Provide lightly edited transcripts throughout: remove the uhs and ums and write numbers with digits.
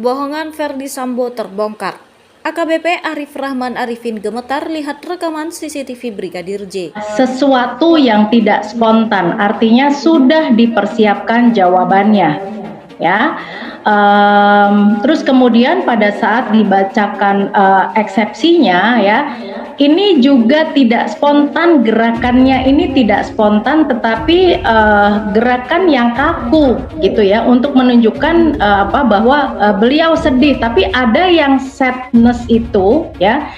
Kebohongan Ferdi Sambo terbongkar. AKBP Arif Rahman Arifin gemetar lihat rekaman CCTV Brigadir J. Sesuatu yang tidak spontan, artinya sudah dipersiapkan jawabannya, ya. Terus kemudian pada saat dibacakan eksepsinya, ya, ini juga tidak spontan, gerakannya ini tidak spontan, tetapi gerakan yang kaku, gitu ya, untuk menunjukkan bahwa beliau sedih. Tapi ada yang sadness itu, ya,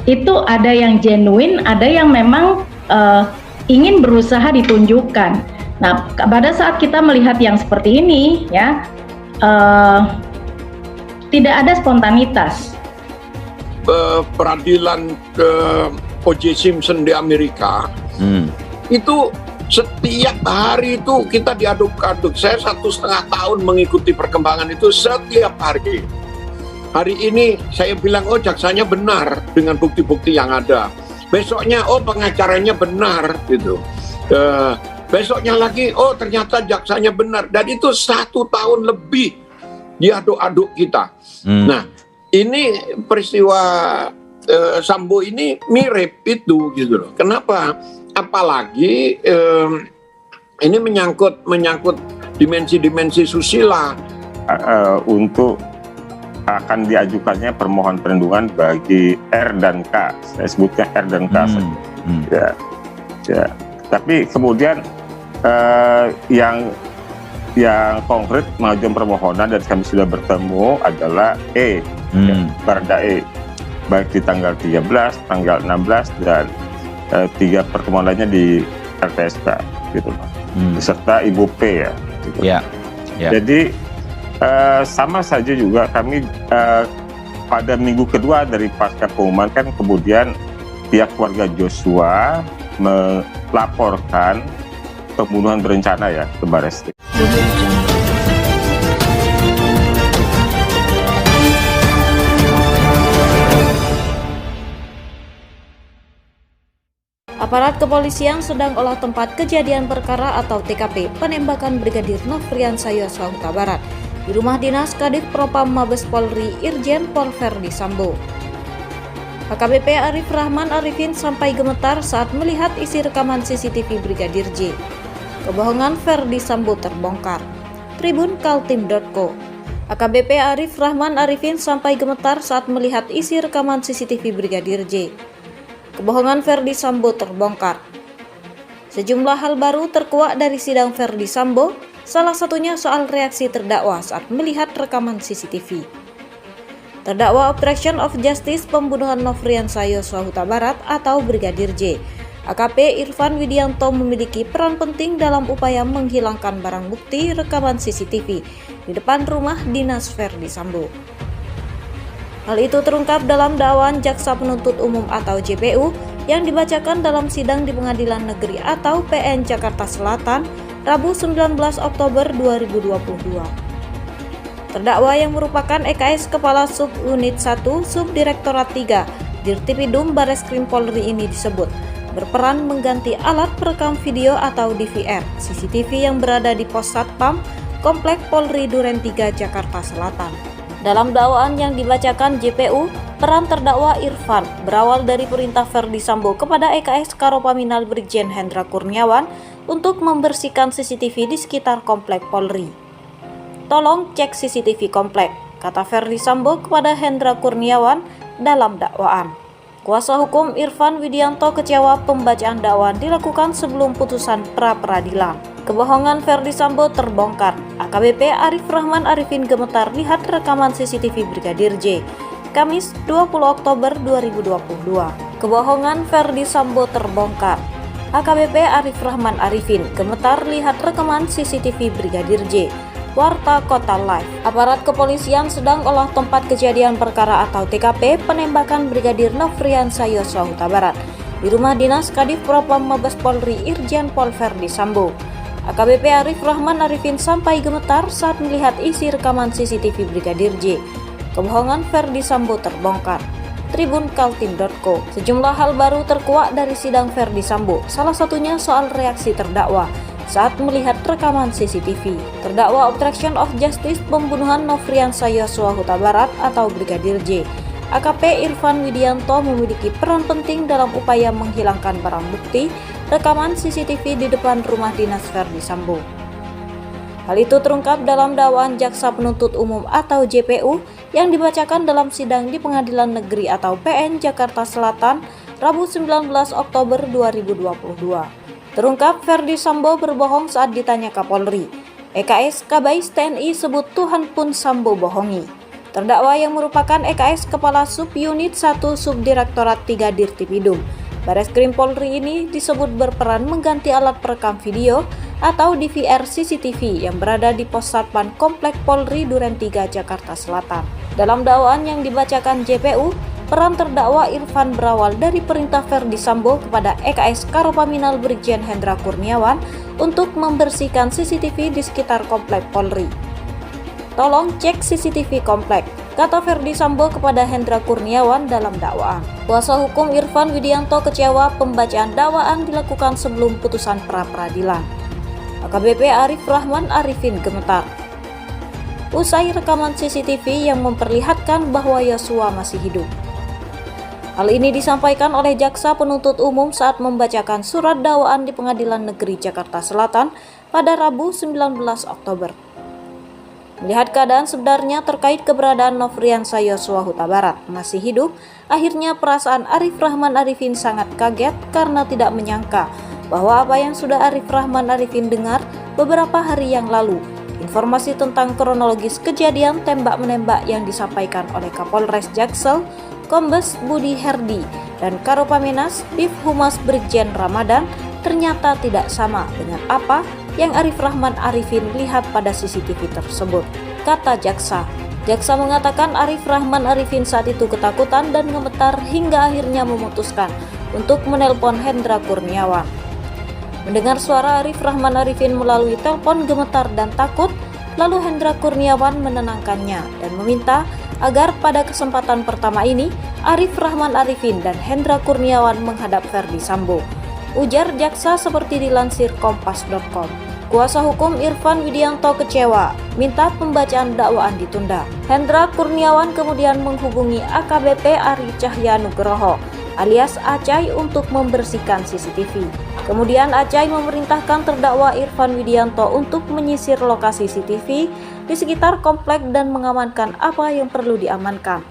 itu ada yang genuine, ada yang memang ingin berusaha ditunjukkan. Nah, pada saat kita melihat yang seperti ini, ya, tidak ada spontanitas. Peradilan O.J. Simpson di Amerika itu setiap hari itu kita diaduk-aduk. Saya 1,5 tahun mengikuti perkembangan itu setiap hari. Hari ini saya bilang, oh jaksanya benar dengan bukti-bukti yang ada. Besoknya, oh pengacaranya benar, gitu. Besoknya lagi, oh ternyata jaksanya benar. Dan itu 1 tahun lebih diaduk-aduk kita. Nah, ini peristiwa Sambo ini mirip itu, gitu loh. Kenapa? Apalagi ini menyangkut dimensi-dimensi susila. Untuk akan diajukannya permohonan perlindungan bagi R dan K. Saya sebutnya R dan K saja. Ya. Tapi kemudian yang konkret mengajukan permohonan dan kami sudah bertemu adalah E, Barada E, baik di tanggal 13, tanggal 16 dan 3 pertemuan lainnya di LPSK, gitu, beserta Ibu P, ya. Gitu. Ya. Jadi sama saja juga kami pada minggu kedua dari pasca pengumuman kan kemudian pihak keluarga Joshua melaporkan pembunuhan berencana, ya, ke Barreskrim. Aparat kepolisian sedang olah tempat kejadian perkara atau TKP penembakan Brigadir Nofriansah Yosua Huta Barat di rumah dinas Kadif Propam Mabes Polri Irjen Pol Ferdi Sambo. AKBP Arif Rahman Arifin sampai gemetar saat melihat isi rekaman CCTV Brigadir J. Kebohongan Ferdi Sambo terbongkar. Tribun Kaltim.co. AKBP Arif Rahman Arifin sampai gemetar saat melihat isi rekaman CCTV Brigadir J. Kebohongan Ferdi Sambo terbongkar. Sejumlah hal baru terkuak dari sidang Ferdi Sambo, salah satunya soal reaksi terdakwa saat melihat rekaman CCTV. Terdakwa obstruction of justice pembunuhan Nofriansah Yosua Huta Barat atau Brigadir J. AKP Irfan Widianto memiliki peran penting dalam upaya menghilangkan barang bukti rekaman CCTV di depan rumah dinas Ferdi Sambo. Hal itu terungkap dalam dakwaan Jaksa Penuntut Umum atau JPU yang dibacakan dalam sidang di Pengadilan Negeri atau PN Jakarta Selatan, Rabu 19 Oktober 2022. Terdakwa yang merupakan EKS Kepala Subunit 1 Subdirektorat 3 Dirtipidum Barreskrim Polri ini disebut berperan mengganti alat perekam video atau DVR CCTV yang berada di Pos Satpam Komplek Polri Duren 3 Jakarta Selatan. Dalam dakwaan yang dibacakan JPU, peran terdakwa Irfan berawal dari perintah Ferdi Sambo kepada EKS Karopaminal Brigjen Hendra Kurniawan untuk membersihkan CCTV di sekitar Komplek Polri. Tolong cek CCTV komplek, kata Ferdi Sambo kepada Hendra Kurniawan dalam dakwaan. Kuasa hukum Irfan Widianto kecewa pembacaan dakwaan dilakukan sebelum putusan pra-peradilan. Kebohongan Ferdi Sambo terbongkar. AKBP Arif Rahman Arifin gemetar lihat rekaman CCTV Brigadir J. Kamis 20 Oktober 2022. Kebohongan Ferdi Sambo terbongkar. AKBP Arif Rahman Arifin gemetar lihat rekaman CCTV Brigadir J. Warta Kota Live. Aparat kepolisian sedang olah tempat kejadian perkara atau TKP penembakan Brigadir Nofriansah Yosua Huta Barat di rumah dinas Kadif Propam Mabes Polri Irjen Pol Ferdi Sambo. AKBP Arif Rahman Arifin sampai gemetar saat melihat isi rekaman CCTV Brigadir J. Kebohongan Ferdi Sambo terbongkar. Tribun Kaltim.co. Sejumlah hal baru terkuak dari sidang Ferdi Sambo, salah satunya soal reaksi terdakwa saat melihat rekaman CCTV. Terdakwa obstruction of justice pembunuhan Nofriansah Yosua Huta Barat atau Brigadir J, AKP Irfan Widianto memiliki peran penting dalam upaya menghilangkan barang bukti rekaman CCTV di depan rumah dinas Verdi Sambo. Hal itu terungkap dalam dakwaan Jaksa Penuntut Umum atau JPU yang dibacakan dalam sidang di Pengadilan Negeri atau PN Jakarta Selatan Rabu 19 Oktober 2022. Terungkap Verdi Sambo berbohong saat ditanya Kapolri. EKS Kabais TNI sebut Tuhan pun Sambo bohongi. Terdakwa yang merupakan EKS Kepala Subunit 1 Subdirektorat 3 Dirtipidum Bareskrim Polri ini disebut berperan mengganti alat perekam video atau DVR CCTV yang berada di Pos Satpan Komplek Polri Duren 3 Jakarta Selatan. Dalam dakwaan yang dibacakan JPU, peran terdakwa Irfan berawal dari perintah Verdi Sambo kepada EKS Karopaminal Brigjen Hendra Kurniawan untuk membersihkan CCTV di sekitar Komplek Polri. Tolong cek CCTV komplek, kata Verdi Sambo kepada Hendra Kurniawan dalam dakwaan. Kuasa hukum Irfan Widianto kecewa pembacaan dakwaan dilakukan sebelum putusan pra-peradilan. AKBP Arif Rahman Arifin gemetar usai rekaman CCTV yang memperlihatkan bahwa Yosua masih hidup. Hal ini disampaikan oleh Jaksa Penuntut Umum saat membacakan surat dakwaan di Pengadilan Negeri Jakarta Selatan pada Rabu 19 Oktober. Melihat keadaan sebenarnya terkait keberadaan Nofriansah Yosua Huta Barat masih hidup, akhirnya perasaan Arif Rahman Arifin sangat kaget karena tidak menyangka bahwa apa yang sudah Arif Rahman Arifin dengar beberapa hari yang lalu, informasi tentang kronologis kejadian tembak-menembak yang disampaikan oleh Kapolres Jaksel, Kombes Budi Herdi, dan Karopaminal Div Humas Brigjen Ramadan ternyata tidak sama dengan apa yang Arif Rahman Arifin lihat pada CCTV tersebut, kata jaksa. Jaksa mengatakan Arif Rahman Arifin saat itu ketakutan dan gemetar hingga akhirnya memutuskan untuk menelpon Hendra Kurniawan. Mendengar suara Arif Rahman Arifin melalui telepon gemetar dan takut, lalu Hendra Kurniawan menenangkannya dan meminta agar pada kesempatan pertama ini Arif Rahman Arifin dan Hendra Kurniawan menghadap Verdi Sambo. Ujar jaksa seperti dilansir Kompas.com. Kuasa hukum Irfan Widianto kecewa, minta pembacaan dakwaan ditunda. Hendra Kurniawan kemudian menghubungi AKBP Ari Cahya Nugroho alias Acai untuk membersihkan CCTV. Kemudian Acai memerintahkan terdakwa Irfan Widianto untuk menyisir lokasi CCTV di sekitar komplek dan mengamankan apa yang perlu diamankan.